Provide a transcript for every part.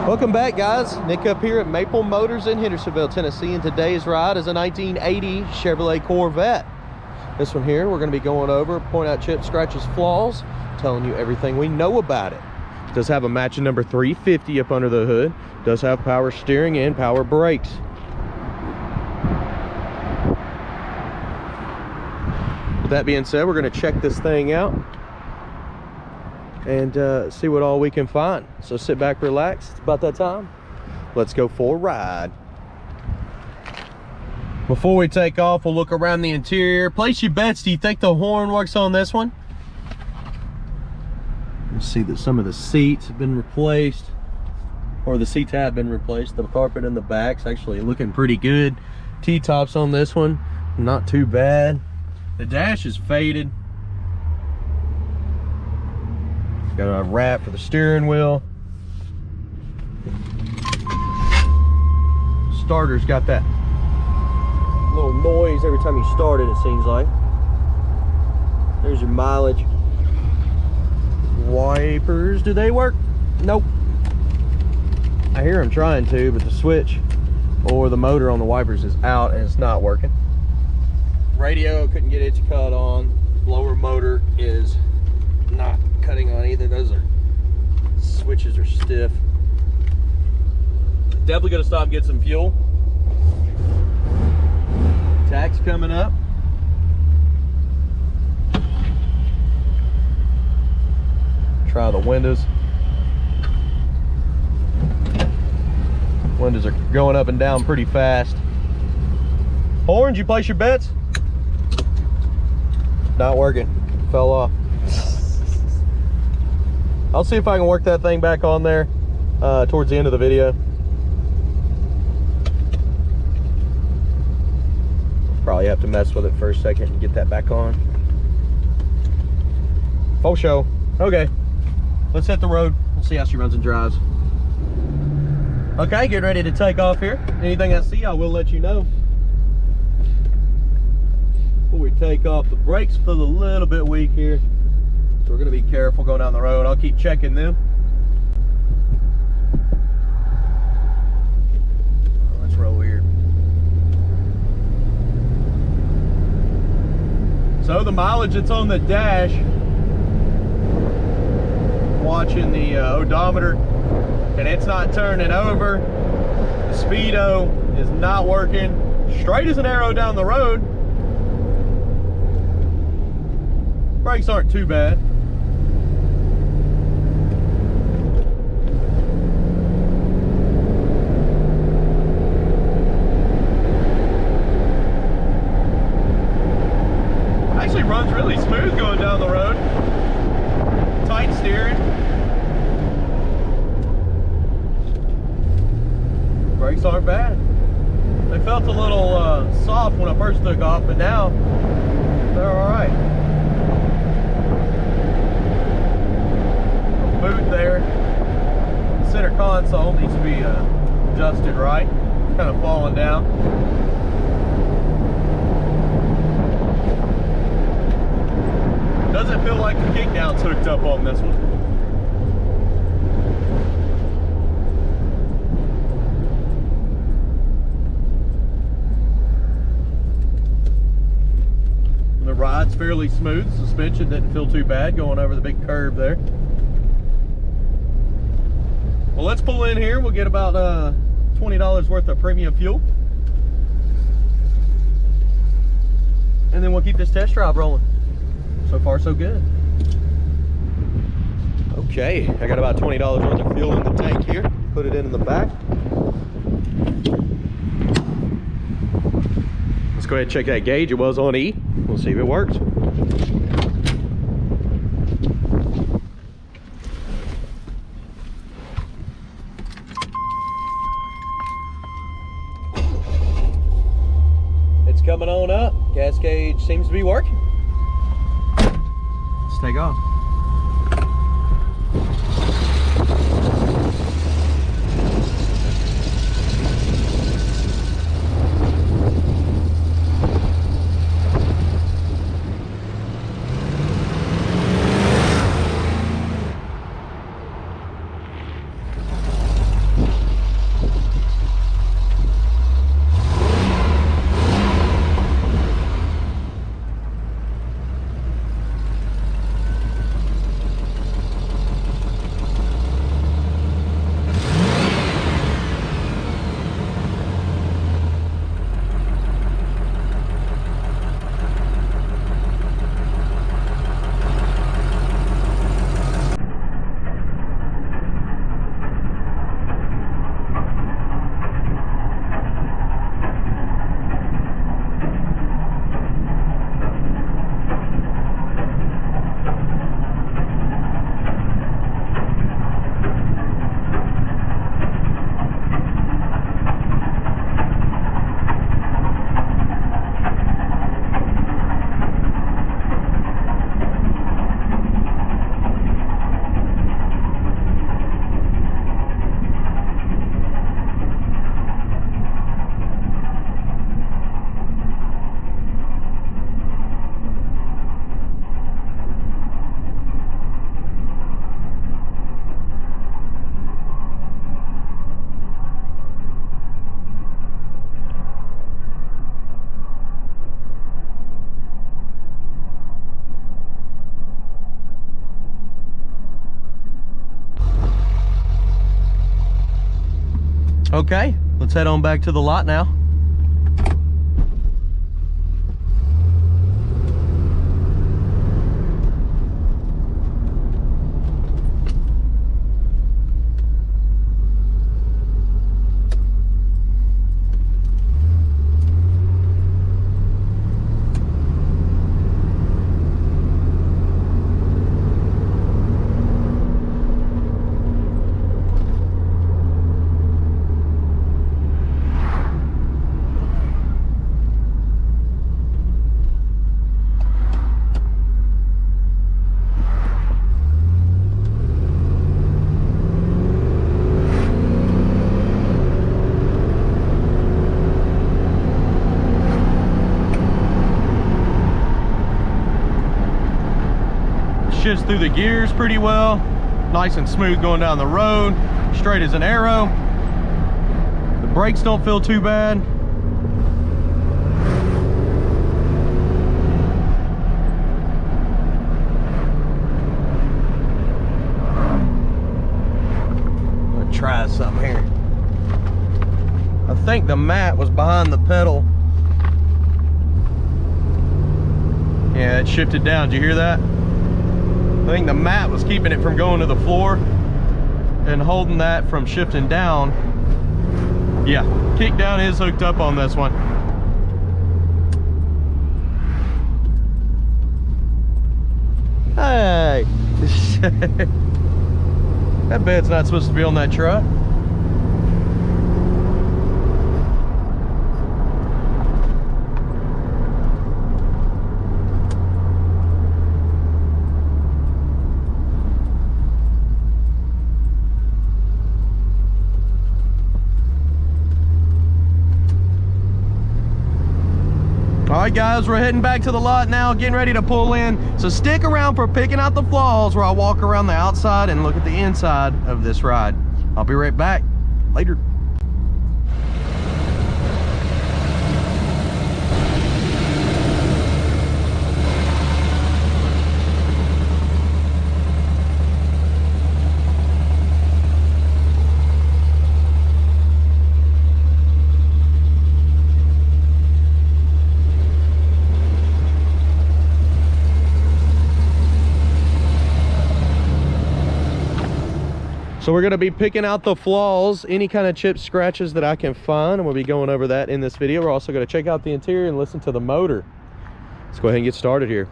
Welcome back, guys. Nick up here at Maple Motors in Hendersonville, Tennessee, and today's ride is a 1980 Chevrolet Corvette. This one here we're going to be going over, point out chips, scratches, flaws, telling you everything we know about it. It does have a matching number 350 up under the hood. Does have power steering and power brakes. With that being said, we're going to check this thing out and see what all we can find. So sit back, relax. It's about that time. Let's go for a ride. Before we take off, we'll look around the interior. Place your bets. Do you think the horn works on this one? You see that some of the seats have been replaced, or the seats have been replaced. The carpet in the back's actually looking pretty good. T-tops on this one, not too bad. The dash is faded. Got a wrap for the steering wheel. Starter's got that little noise every time you start it, it seems like. There's your mileage. Wipers, do they work? Nope. I hear them trying to, but the switch or the motor on the wipers is out and it's not working. Radio, couldn't get it to cut on. Blower motor is not cutting on either. Those are switches are stiff. Definitely gonna stop and get some fuel. Tach's coming up. Try the windows. Windows are going up and down pretty fast. Horns, you place your bets? Not working. Fell off. I'll see if I can work that thing back on there towards the end of the video. Probably have to mess with it for a second and get that back on. Full show. Okay, let's hit the road. We'll see how she runs and drives. Okay, getting ready to take off here. Anything I see, I will let you know. Before we take off, the brakes feel a little bit weak here, so we're going to be careful going down the road. I'll keep checking them. Oh, that's real weird. So the mileage that's on the dash, watching the odometer, and it's not turning over. The speedo is not working. Straight as an arrow down the road. Brakes aren't too bad. Actually runs really smooth going down the road. Tight steering. Brakes aren't bad. They felt a little soft when I first took off, but now they're all right. Boot there. The center console needs to be adjusted right. It's kind of falling down. Doesn't feel like the kickdown's hooked up on this one. The ride's fairly smooth. Suspension didn't feel too bad going over the big curve there. Well, let's pull in here. We'll get about $20 worth of premium fuel. And then we'll keep this test drive rolling. So far, so good. Okay, I got about $20 worth of fuel in the tank here. Put it in the back. Let's go ahead and check that gauge. It was on E. We'll see if it works. It's coming on up. Gas gauge seems to be working. Let's take off. Okay, let's head on back to the lot now. Shifts through the gears pretty well, nice and smooth going down the road, straight as an arrow. The brakes don't feel too bad. I'm gonna try something here. I think the mat was behind the pedal. Yeah, it shifted down. Did you hear that? I think the mat was keeping it from going to the floor and holding that from shifting down. Yeah, kick down is hooked up on this one. Hey! That bed's not supposed to be on that truck. All right, guys, we're heading back to the lot now, getting ready to pull in. So stick around for picking out the flaws, where I walk around the outside and look at the inside of this ride. I'll be right back. Later. So we're gonna be picking out the flaws, any kind of chips, scratches that I can find, and we'll be going over that in this video. We're also gonna check out the interior and listen to the motor. Let's go ahead and get started here.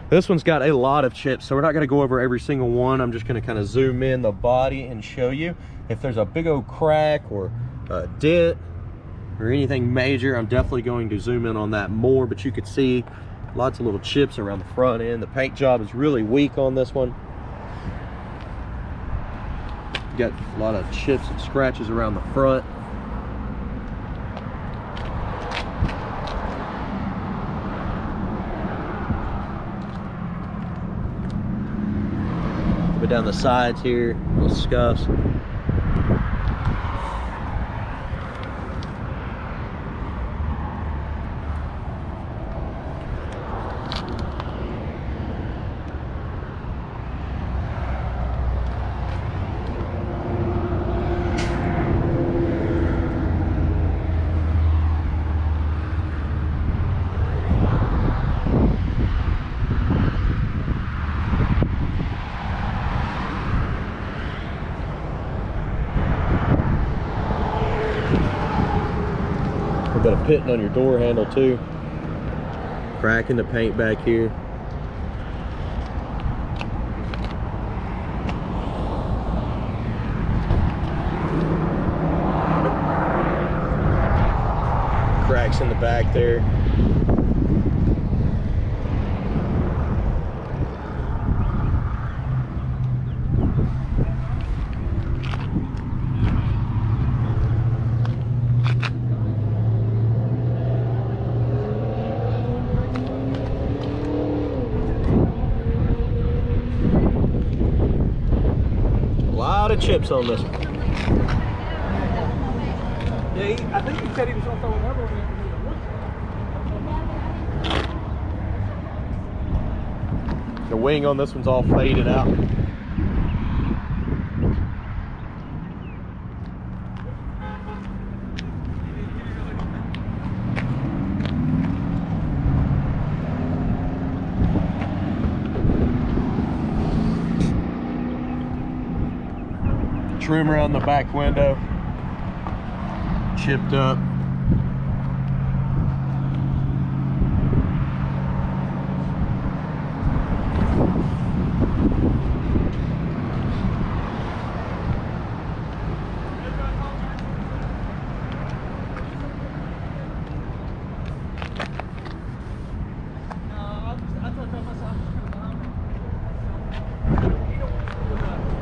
This one's got a lot of chips, so we're not gonna go over every single one. I'm just gonna kind of zoom in the body and show you. If there's a big old crack or a dent or anything major, I'm definitely going to zoom in on that more, but you could see lots of little chips around the front end. The paint job is really weak on this one. Got a lot of chips and scratches around the front. But down the sides here, little scuffs. A bit of pitting on your door handle too. Cracking the paint back here. Cracks in the back there. Of chips on this one. Yeah, I think he said he was going to throw another one. The wing on this one's all faded out. Trim around the back window, chipped up.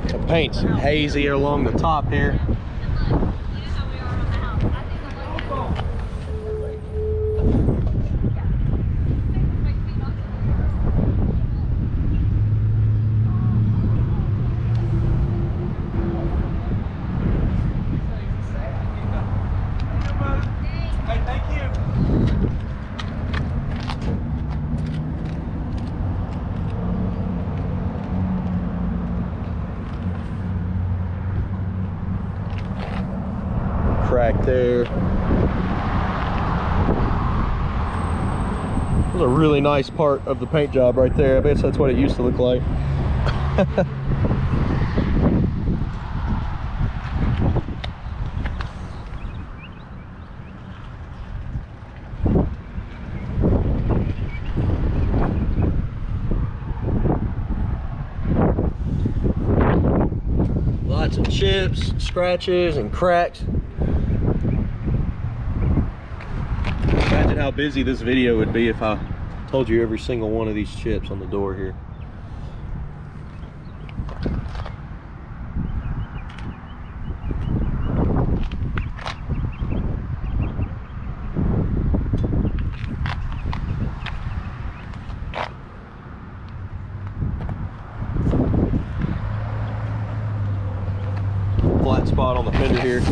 The paint's hazy along the top here. Hey, thank you. Crack there. There's a really nice part of the paint job right there. I guess that's what it used to look like. Lots of chips, scratches, and cracks. Imagine how busy this video would be if I told you every single one of these chips on the door here. Flat spot on the fender here.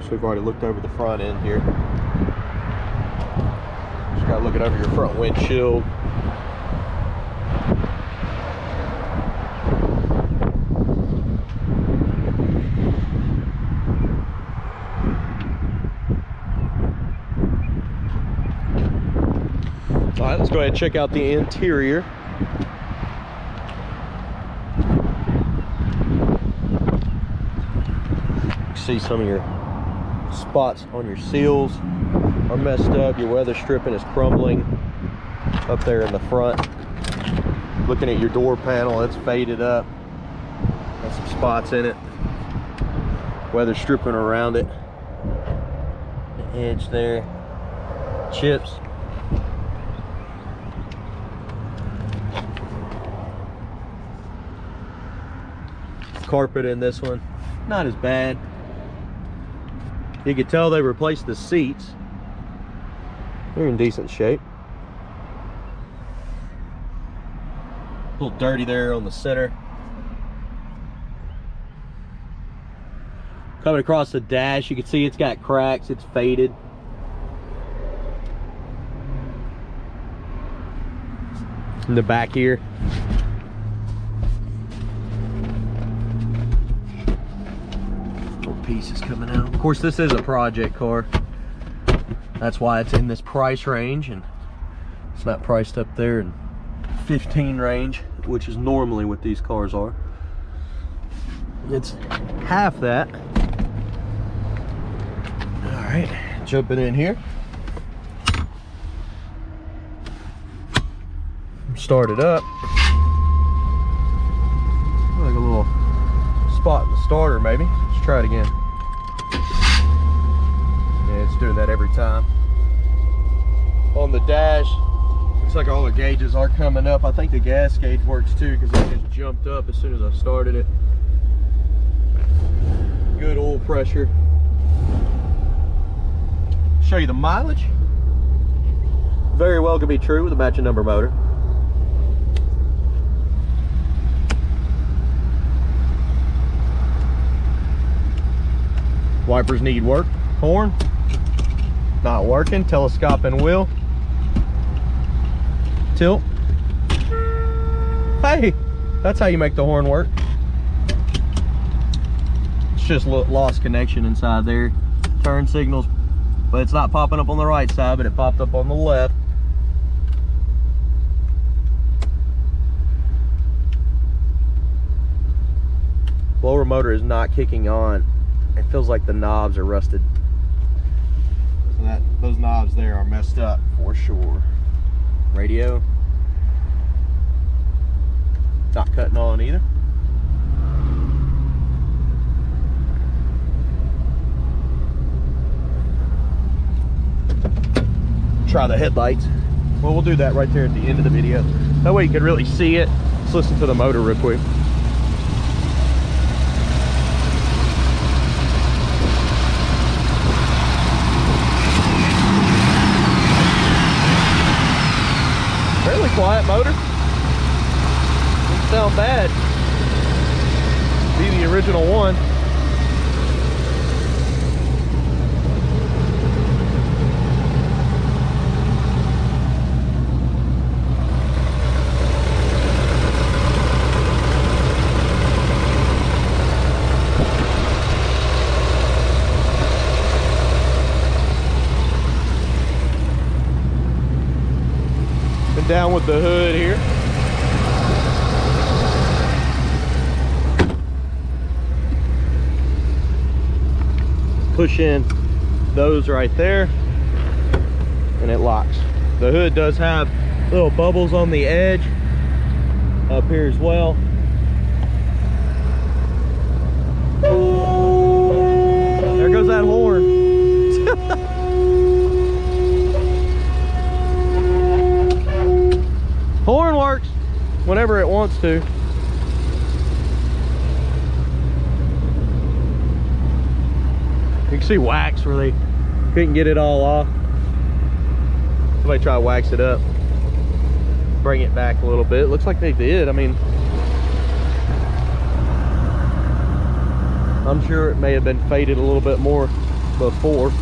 We've already looked over the front end here. Just gotta look it over your front windshield. All right, let's go ahead and check out the interior. See some of your spots on your seals are messed up. Your weather stripping is crumbling up there in the front. Looking at your door panel, it's faded up. Got some spots in it. Weather stripping around it. The edge there. Chips. Carpet in this one, not as bad. You can tell they replaced the seats. They're in decent shape. A little dirty there on the center. Coming across the dash, you can see it's got cracks, it's faded. In the back here. Pieces coming out. Of course, this is a project car. That's why it's in this price range, and it's not priced up there in 15 range, which is normally what these cars are. It's half that. All right, jumping in here. Start it up. Like a little spot in the starter, maybe. Let's try it again. Yeah, it's doing that every time. On the dash, looks like all the gauges are coming up. I think the gas gauge works too, because it just jumped up as soon as I started it. Good oil pressure. Show you the mileage. Very well could be true with a matching number motor. Wipers need work. Horn not working. Telescoping wheel. Tilt. Hey, that's how you make the horn work. just lost connection inside there. Turn signals, but it's not popping up on the right side, but it popped up on the left. Blower motor is not kicking on. It feels like the knobs are rusted. So those knobs there are messed up for sure. Radio, not cutting on either. Try the headlights. Well, we'll do that right there at the end of the video. That way you can really see it. Let's listen to the motor real quick. Fairly quiet motor. Doesn't sound bad. Be the original one. Down with the hood here. Push in those right there and it locks. The hood does have little bubbles on the edge up here as well. There goes that horn. Horn works whenever it wants to. You can see wax where they couldn't get it all off. Somebody try to wax it up, bring it back a little bit. It looks like they did. I mean, I'm sure it may have been faded a little bit more before.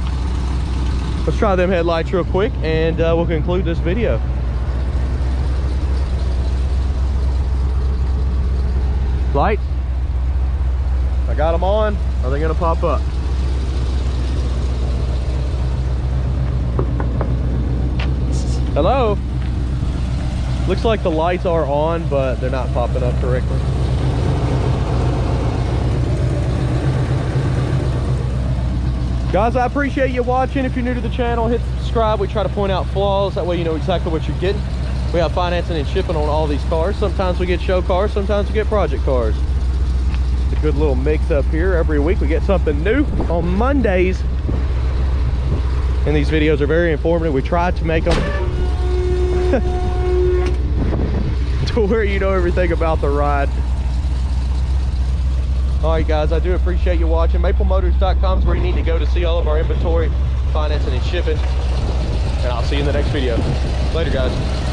Let's try them headlights real quick and we'll conclude this video. Lights, I got them on. Are they gonna pop up? Hello? Looks like the lights are on, but they're not popping up correctly. Guys, I appreciate you watching. If you're new to the channel, hit subscribe. We try to point out flaws. That way you know exactly what you're getting. We have financing and shipping on all these cars. Sometimes we get show cars, sometimes we get project cars. It's a good little mix up here. Every week we get something new on Mondays. And these videos are very informative. We try to make them to where you know everything about the ride. All right, guys, I do appreciate you watching. MapleMotors.com is where you need to go to see all of our inventory, financing and shipping. And I'll see you in the next video. Later, guys.